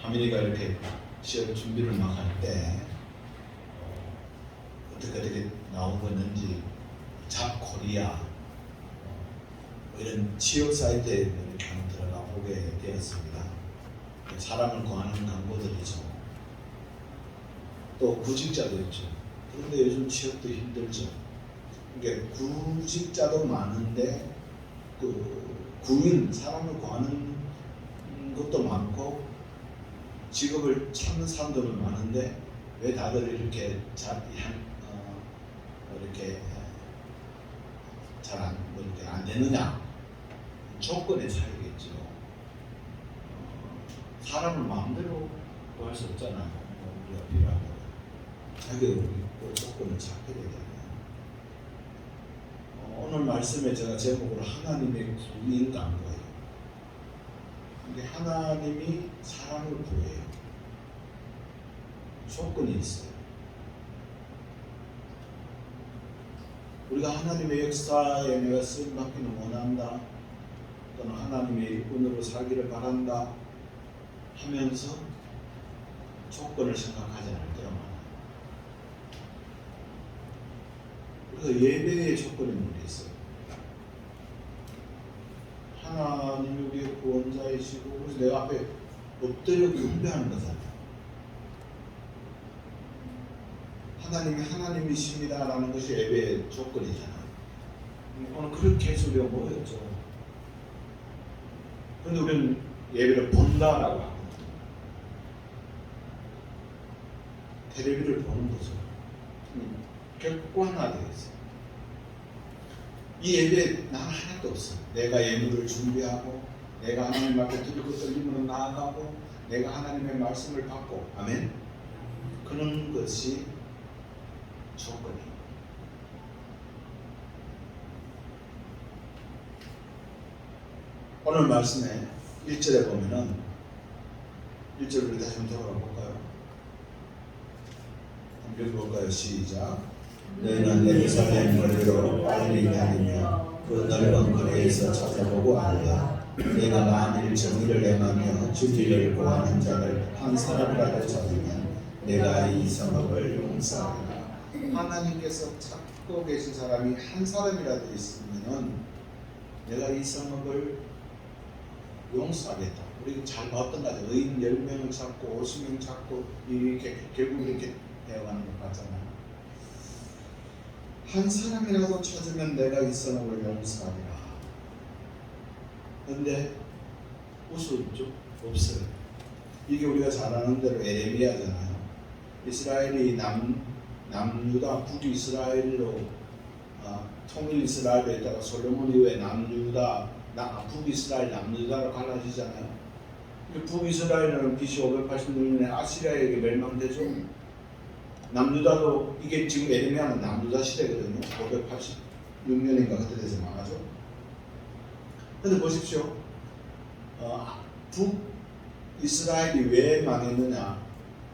하민이가 이렇게 시험 준비를 막 할 때 어떻게 나온 건지 잡코리아 이런 취업 사이트에 이렇게 한번 들어가 보게 되었습니다. 사람을 구하는 광고들이죠. 또 구직자도 있죠. 그런데 요즘 취업도 힘들죠. 그러니까 구직자도 많은데 구인, 사람을 구하는 것도 많고 직업을 찾는 사람들도 많은데 왜 다들 이렇게 이렇게 잘 안 되느냐? 조건의 차이겠죠. 사람을 마음대로 구할 수 없잖아요. 우리가 필요하고 자격을 있고 조건을 찾게 되잖아요. 오늘 말씀에 제가 제목으로 하나님의 구인 간거예요. 근데 하나님이 사람을 구해요. 조건이 있어요. 우리가 하나님의 역사에 내가 쓰임받기는 원한다, 또는 하나님의 일꾼으로 살기를 바란다 하면서 조건을 생각하지 않을 때가 많아요. 그래서 예배의 조건이 뭐가 있어요? 하나님이 우리의 구원자이시고 그래서 내가 앞에 엎드려 경배하는 거잖아요. 하나님이 하나님이십니다라는 것이 예배의 조건이잖아요. 오늘 그렇게 해서 우리가 모였죠. 그런데 우리는 예배를 본다라고 합니다. 텔레비를 보는 거죠. 객관화되어 있어요. 이 예배에 나는 하나도 없어. 내가 예물을 준비하고 내가 하나님 앞에 들고 떨림으로 나아가고 내가 하나님의 말씀을 받고 아멘. 그런 것이 조건이에요. 오늘 말씀에 1절에 보면은 1절을 우리 다시 한번 돌아가 볼까요? 한번 읽어볼까요? 시작. 너희는 예루살렘 거리로 빨리 다니며 그 넓은 거리에서 찾아보고 알라. 내가 만일 정의를 행하며 주기를 구하는 자를 한 사람이라도 찾으면 내가 이 성읍을 용서하리라. 하나님께서 찾고 계신 사람이 한 사람이라도 있으면은 내가 이 성읍을 용서하겠다. 우리 잘 봤던 거죠. 의인 10명을 찾고 50명 찾고 이렇게 결국 이렇게 되어가는 것 같잖아요. 한 사람이라도 찾으면 내가 이 성읍을 용서하리라. 그런데 우습죠? 없어요. 이게 우리가 잘 아는 대로 에레미야잖아요. 이스라엘이 남유다 북이스라엘로 통일 이스라엘에 있다가 솔로몬 이후에 남유다 북이스라엘 남유다로 갈라지잖아요. 북이스라엘은 BC 586년에 아시리아에게 멸망되죠. 남유다도 이게 지금 에레미야는 남유다 시대거든요. 586년인가 그때 돼서 망하죠. 그런데 보십시오. 북이스라엘이 왜 망했느냐?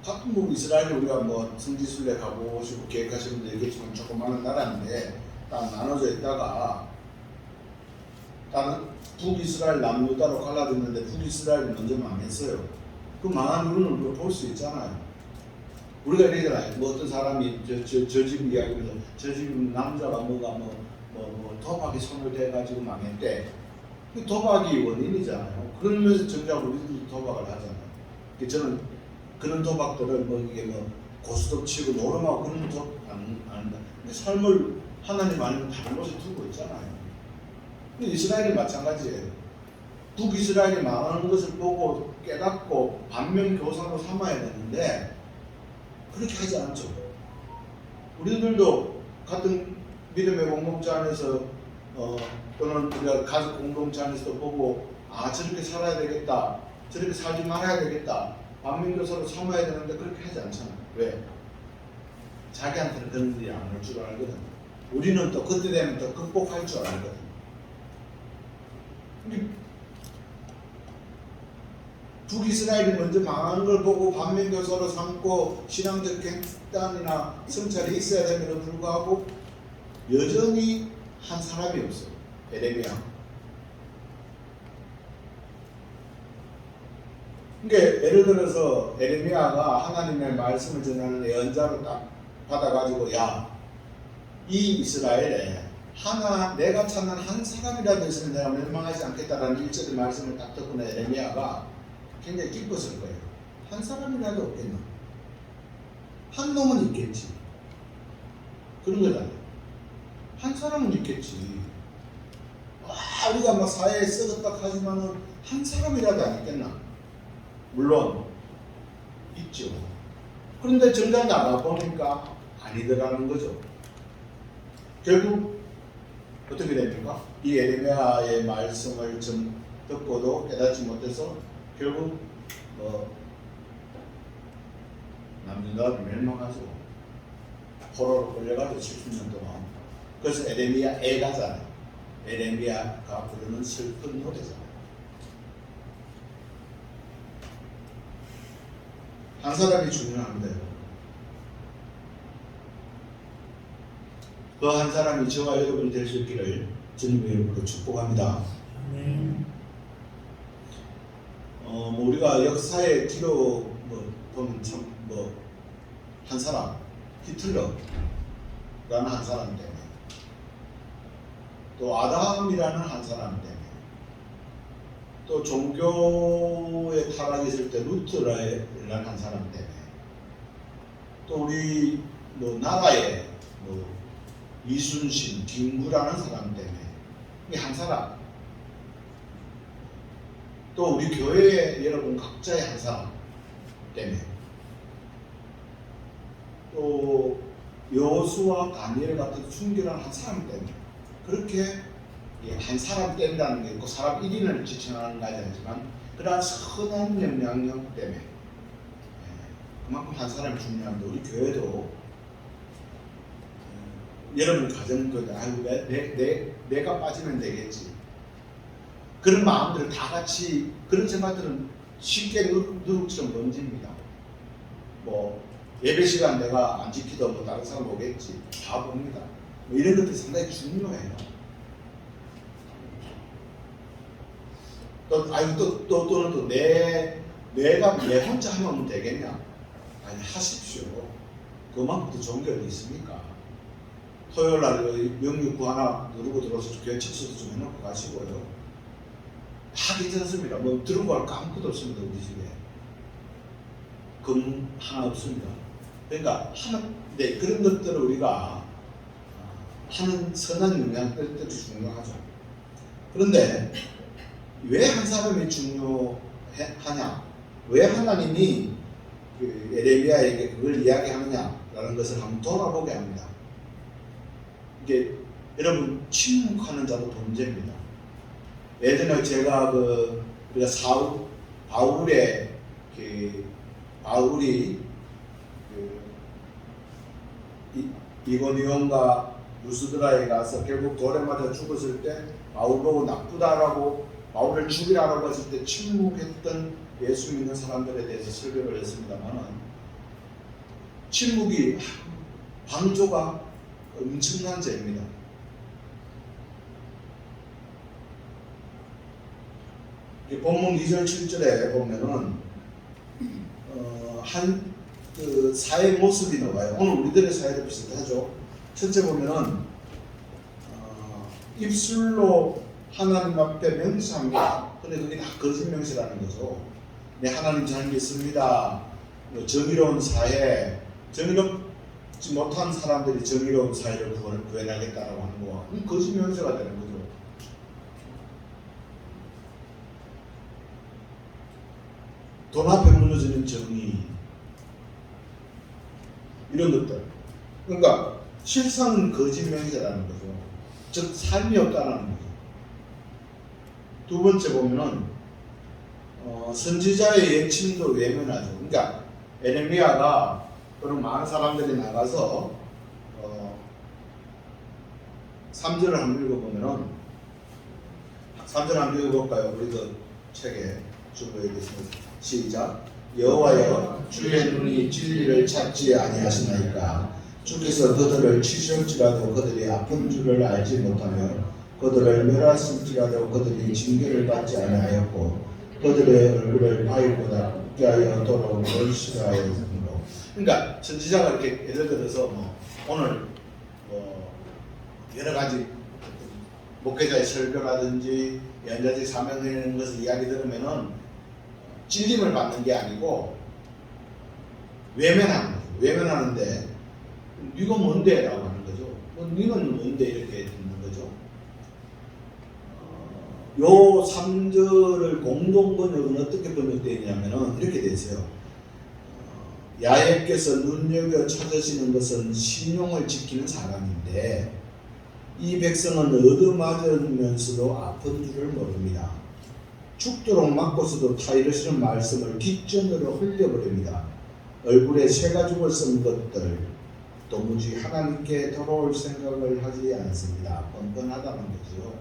같은 북이스라엘이 우리가 뭐 성지순례 가보시고 계획하시는 분들 얘기했지만 조그마한 나라인데 딱 나눠져 있다가 다른 북이스라엘 남유다로 갈라졌는데 북이스라엘이 먼저 망했어요. 그 망한 이유는 볼 수 있잖아요. 우리가 이러잖아요. 뭐 어떤 사람이 저 집 이야기에서 저 집 남자가 도박에 손을 대가지고 망했대. 그 도박이 원인이잖아요. 그러면서 정작 우리들도 도박을 하잖아요. 저는 그런 도박들을 이게 고스톱 치고 노름하고 그런 도박 안 한다. 근데 삶을 하나님 아니면 다른 곳에 두고 있잖아요. 이스라엘이 마찬가지예요. 북이스라엘이 망하는 것을 보고 깨닫고 반면교사로 삼아야 되는데 그렇게 하지 않죠. 우리들도 같은 믿음의 공동체 안에서 또는 우리가 가족 공동체 안에서도 보고 저렇게 살아야 되겠다, 저렇게 살지 말아야 되겠다, 반면교사로 삼아야 되는데 그렇게 하지 않잖아요. 왜? 자기한테는 그런 일이 안 올 줄 알거든. 우리는 또 그때 되면 또 극복할 줄 알거든. 북이스라엘이 먼저 망하는 걸 보고 반면교사로 삼고 신앙적 결단이나 성찰이 있어야 됨에도 불구하고 여전히 한 사람이 없어요. 에레미야. 그러니까 예를 들어서 에레미야가 하나님의 말씀을 전하는 예언자로 딱 받아가지고 이 이스라엘에 내가 찾는 한 사람이라도 있으면 내가 멸망하지 않겠다라는 1절의 말씀을 딱 듣고 에레미야가 굉장히 기뻤을 거예요. 한 사람이라도 없겠나? 한 놈은 있겠지. 그런 거잖아요. 한 사람은 있겠지. 우리가 막 사회에 썩었다 하지만은 한 사람이라도 안 있겠나? 물론 있죠. 그런데 정작 나가보니까 아니더라는 거죠. 결국 어떻게 됩니까? 이 에레미야의 말씀을 좀 듣고도 깨닫지 못해서 결국 남유다를 멸망하죠. 포로로 끌려가죠. 70년 동안. 그래서 에레미야 애가잖아요. 에레미야가 부르는 슬픈 노래잖아요. 한 사람이 중요한데요. 그 한 사람이 저와 여러분이 될 수 있기를 주님의 이름으로 축복합니다. 우리가 역사의 뒤로 보면 참 한 사람, 히틀러라는 한 사람 때문에, 또 아담이라는 한 사람 때문에, 또 종교의 타락이 있을 때 루트라는 한 사람 때문에, 또 우리 나라의 이순신, 김구라는 사람 때문에, 이 한 사람, 또 우리 교회의 여러분 각자의 한 사람 때문에, 또 여호수아 다니엘 같은 순결한 한 사람 때문에, 그렇게 한 사람 때문이라는 게 있고 사람 1인을 지칭하는 것이 아니지만 그러한 선한 영향력 때문에 그만큼 한 사람이 중요한데, 우리 교회도 여러분 가정도 내가 빠지면 되겠지, 그런 마음들을 다 같이, 그런 생각들은 쉽게 누룩처럼 던집니다. 예배 시간 내가 안 지키도 다른 사람 오겠지, 다 봅니다. 이런 것들이 상당히 중요해요. 또는 내가 내 혼자 하면 되겠냐? 아니, 하십시오. 그만큼도 종교가 있습니까? 토요일 날 명육구 하나 누르고 들어서 교회 책수도 좀 해놓고 가시고요. 다 괜찮습니다. 들고 갈 거 아무것도 없습니다. 우리 집에 금 하나 없습니다. 그러니까 그런 것들을 우리가 하는 선한 영향들이 중요하죠. 그런데 왜 한 사람이 중요하냐? 왜 하나님이 에레미야에게 그걸 이야기하느냐라는 것을 한번 돌아보게 합니다. 이게 여러분, 침묵하는 자도 범죄입니다. 예전에 제가 우리가 바울이 이고니온과 루스드라에 가서 결국 돌에 맞아 죽었을 때 바울 보고 나쁘다라고 바울을 죽이라고 했을 때 침묵했던 예수 믿는 사람들에 대해서 설교를 했습니다만, 침묵이 방조가 엄청난 죄입니다. 본문 2절 7절에 보면은 사회의 모습이 나와요. 오늘 우리들의 사회도 비슷하죠. 첫째 보면은 입술로 하나님 앞에 명시합니다. 근데 그게 다 거짓 명시라는 거죠. 네, 하나님 잘 믿습니다. 정의로운 사회, 정의롭지 못한 사람들이 정의로운 사회를 구해나겠다라고 하는 거, 거짓 명시가 되는 거죠. 돈 앞에 무너지는 정의, 이런 것들. 그러니까 실상은 거짓 명시라는 거죠. 즉 삶이 없다는 거죠. 두 번째 보면은 선지자의 예침도 외면하죠. 그러니까 에레미야가 또는 많은 사람들이 나가서 3절을 한번 읽어보면은, 3절 한번 읽어볼까요? 우리도 책에 준비되어 있습니다. 시작. 여호와여, 주의 눈이 진리를 찾지 아니하시나이까? 주께서 그들을 치실지라도 그들이 아픈 줄을 알지 못하며 그들을 멸하실지라도 그들이 징계를 받지 아니하였고 그들의 얼굴을 바위보다 굽게 하여 돌아온 얼씨가의 분노. 그러니까 선지자가 이렇게 예를 들어서 오늘 여러 가지 목회자의 설교라든지 연자직 사명하는 것을 이야기 들으면은 찔림을 받는 게 아니고 외면하는 거죠. 외면하는데 네가 뭔데? 라고 하는 거죠. 네는 뭔데? 이렇게 듣는 거죠. 요 3절을 공동번역은 어떻게 번역되어 있냐면은 이렇게 되어 있어요. 야훼께서 눈여겨 찾으시는 것은 신용을 지키는 사람인데 이 백성은 얻어맞으면서도 아픈 줄을 모릅니다. 죽도록 맞고서도 타이르시는 말씀을 뒷전으로 흘려버립니다. 얼굴에 쇠가 죽을 쓴 것들 도무지 하나님께 돌아올 생각을 하지 않습니다. 뻔뻔하다는 거죠.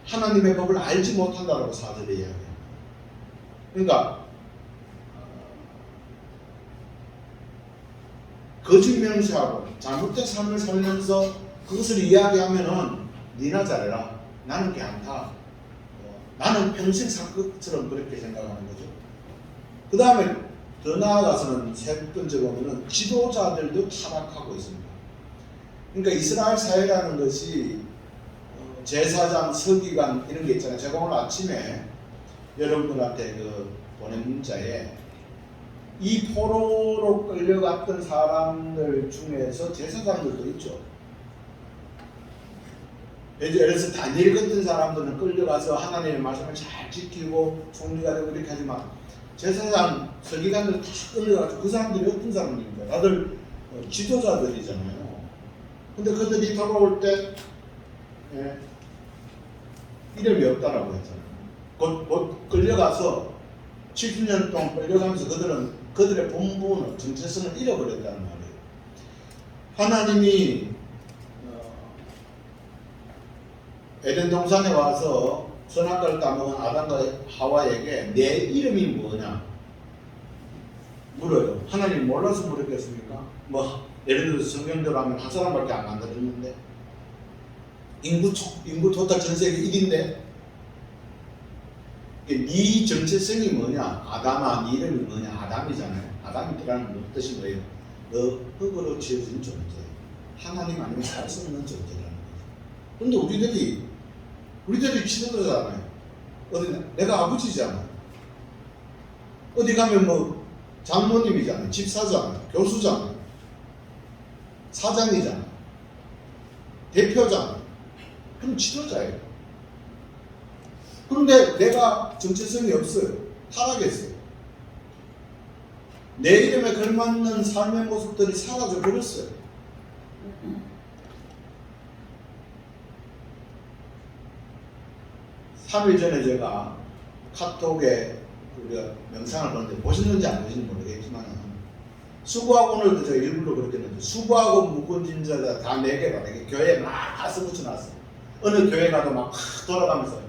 하나님의 법을 알지 못한다라고 4절에 이야기합니다. 그러니까 거짓 명시하고 잘못된 삶을 살면서 그것을 이야기하면은 니나 잘해라. 나는 괜찮다. 나는 평생 살 것처럼 그렇게 생각하는 거죠. 그 다음에 더 나아가서는 세 번째 보면은 지도자들도 타락하고 있습니다. 그러니까 이스라엘 사회라는 것이 제사장, 서기관 이런 게 있잖아요. 제가 오늘 아침에 여러분들한테 보낸 문자에 이 포로로 끌려갔던 사람들 중에서 제사장들도 있죠. 예를 들어서 다니엘 같은 사람들은 끌려가서 하나님의 말씀을 잘 지키고 총리가 되고 이렇게 하지만 제사장, 서기관들 다 끌려가서 그 사람들이 어떤 사람들입니까? 다들 지도자들이잖아요. 근데 그들이 돌아올 때 이름이 없다라고 했잖아요. 곧 끌려가서 70년 동안 끌려가면서 그들의 본분을 정체성을 잃어버렸다는 말이에요. 하나님이 에덴 동산에 와서 선악과를 따먹은 아담과 하와에게 내 이름이 뭐냐 물어요. 하나님 몰라서 물었겠습니까? 예를 들어서 성경대로 하면 한 사람밖에 안 만들었는데 인구 토탈 전 세계 1인데 네 정체성이 뭐냐? 아담아, 네 이름이 뭐냐? 아담이잖아요. 아담이라는 뜻이 뭐예요? 너 흙으로 지어진 존재. 하나님 아니면 살 수 없는 존재라는 거죠. 그런데 우리들이 지도자잖아요. 내가 아버지잖아. 어디 가면 장모님이잖아요. 집사잖아요. 교수잖아요. 사장이잖아요. 대표잖아요. 그럼 지도자예요. 그런데 내가 정체성이 없어요. 타락했어요. 내 이름에 걸맞는 삶의 모습들이 사라져 버렸어요. 삼 일 전에 제가 카톡에 우리가 영상을 보는데 보셨는지 안 보셨는지 모르겠지만 수구학원을 제가 일부러 그렇게 했는데 수구학원 묵은진자가 다 4개가 교회에 막 가서 붙여놨어요. 어느 교회 가도 막 돌아가면서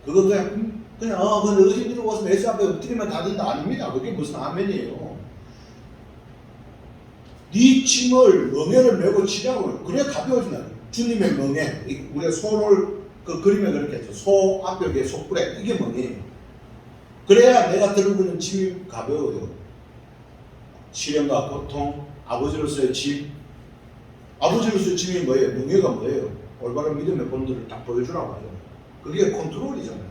그거 그냥 의심으로 와서 메시 앞에 엎드리면 다 된다. 아닙니다. 그게 무슨 아멘이에요. 네 짐을 멍에를 메고 치라고요. 그래 가벼워진다. 주님의 멍에 우리가 소를 그 그림에 그렇게 했죠. 소 앞벽에 소뿔에 이게 멍이에요. 그래야 내가 들고 있는 짐이 가벼워요. 시련과 고통, 아버지로서의 짐. 아버지로서의 짐이 뭐예요? 멍에가 뭐예요? 올바른 믿음의 본들을 딱 보여주라고 하죠. 그게 컨트롤이잖아요.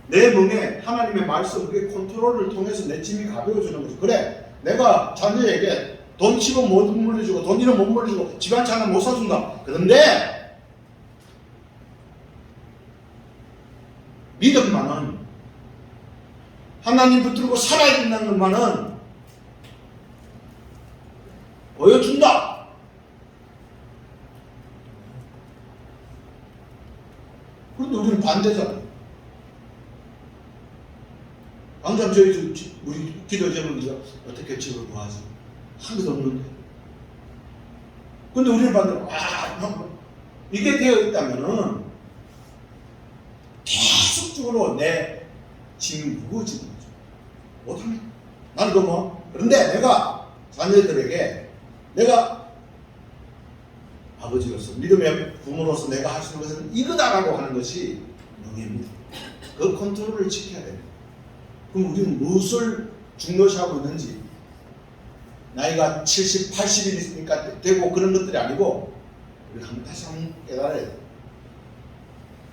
내 멍에 하나님의 말씀, 그게 컨트롤을 통해서 내 짐이 가벼워지는 거죠. 그래, 내가 자녀에게 돈 치고 못 물려주고 돈 잃으면 못 물려주고 집안 차는 못 사준다. 그런데 믿음만은 하나님 붙들고 살아있는 것만은 보여준다. 그런데 우리는 반대잖아요. 항상 우리 기도 제목이죠. 어떻게 집을 구하지? 한 개도 없는데. 근데 우리는 반대로 이게 되어 있다면은 계속적으로 내 짐이 무거워지는 거죠. 못합니다. 나는 그런데 내가 자녀들에게 내가 아버지로서 믿음의 부모로서 내가 할 수 있는 것은 이거다라고 하는 것이 명예입니다. 그 컨트롤을 지켜야 됩니다. 그럼 우리는 무엇을 중요시하고 있는지, 나이가 70, 80이 있으니까 되고 그런 것들이 아니고 우리 다시 한번 깨달아야 돼요.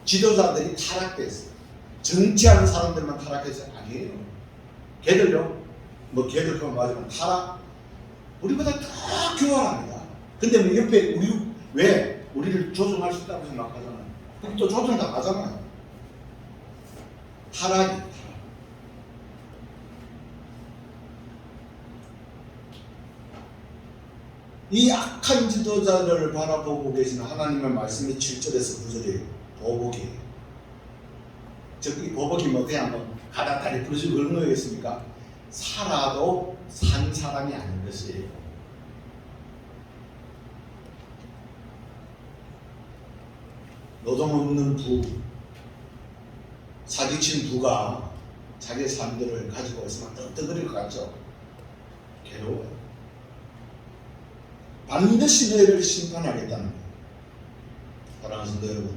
지도자들이 타락됐어요. 정치하는 사람들만 타락해서 아니에요. 걔들요, 뭐 걔들 그만 맞으면 타락, 우리보다 더 교활합니다. 근데 뭐 옆에 왜 우리를 조종할 수 있다고 생각하잖아요. 그럼 또 조종 다 하잖아요. 타락이. 이 악한 지도자를 바라보고 계시는 하나님의 말씀이 7절에서 9절이에요. 보복이에요. 이 보복이 뭐 그냥 뭐 가다다리 부르시고 그런 거겠습니까? 살아도 산 사람이 아닌 것이에요. 노동 없는 부, 사기친 부가 자기 사람들을 가지고 있으면 떠들릴 것 같죠? 괴로워요. 반드시 너희를 심판하겠다는 거예요. 사랑하는 성도 여러분,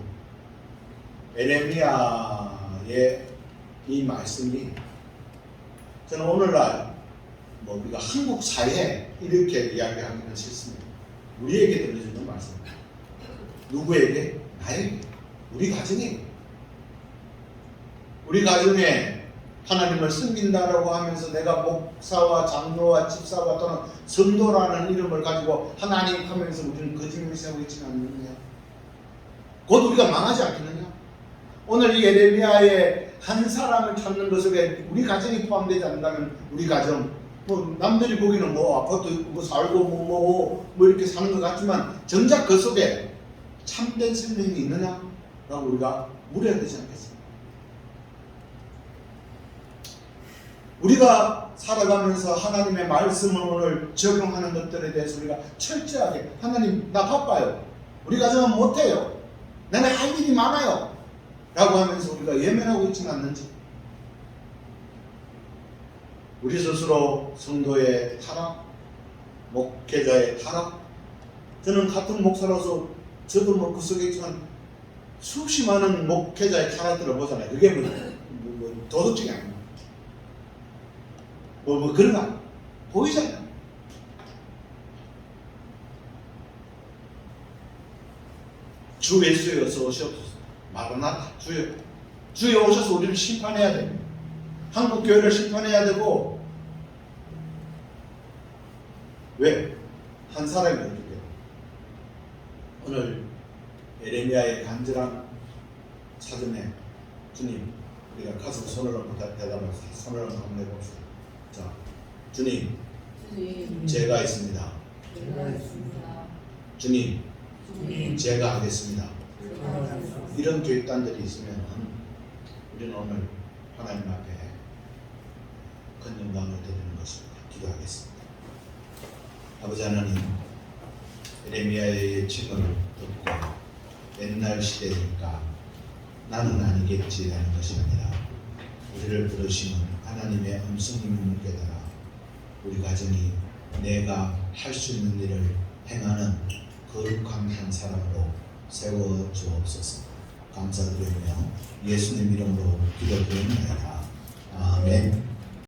에레미야의 이 말씀이 저는 오늘날 뭐 우리가 한국 사회에 이렇게 이야기하기는 싫습니다. 우리에게 들려주는 말씀입니다. 누구에게? 나에게. 우리 가정에. 우리 가정에 하나님을 섬긴다라고 하면서 내가 목사와 장로와 집사와 또는 성도라는 이름을 가지고 하나님 하면서 우리는 거짓말 세우고 있지는 않느냐? 곧 우리가 망하지 않겠느냐? 오늘 이 에레미야의 한 사람을 찾는 것 속에 우리 가정이 포함되지 않는다면 우리 가정, 뭐 남들이 보기에는 뭐 아파트 뭐 살고 뭐 이렇게 사는 것 같지만 정작 그 속에 참된 생명이 있느냐라고 우리가 물어야 되지 않겠습니까? 우리가 살아가면서 하나님의 말씀을 오늘 적용하는 것들에 대해서 우리가 철저하게, 하나님 나 바빠요, 우리 가정은 못해요, 나는 할 일이 많아요 라고 하면서 우리가 예면하고 있지는 않는지, 우리 스스로 성도의 타락, 목회자의 타락, 저는 같은 목사로서 저도 뭐 그 속에 있지만 수없이 많은 목회자의 타락들을 보잖아요. 그게 뭐 도덕적이 아닙니다. 뭐 그런 거 보이잖아요. 주 예수여 어서 오시옵소서. 마라나타, 주여 오셔서 우리를 심판해야 됩니다. 한국 교회를 심판해야 되고, 왜? 한 사람이 어떻게 돼요? 오늘 에레미야의 간절한 사전에 주님, 우리가 가슴 손을 얹고 대답해서 손을 얹고 한번 해봅시다. 자, 주님, 제가 있습니다. 주님, 제가 하겠습니다. 이런 교육단들이 있으면 우리는 오늘 하나님 앞에 큰 영광을 드리는 것입니다. 기도하겠습니다. 아버지 하나님, 에레미야의 예측을 듣고 옛날 시대니까 나는 아니겠지라는 것이 아니라 우리를 부르시는 하나님의 음성님을 깨달아 우리 가정이 내가 할 수 있는 일을 행하는 거룩한 한 사람으로 세워 주옵소서. 감사드리며 예수님 이름으로 기도드립니다. 아멘.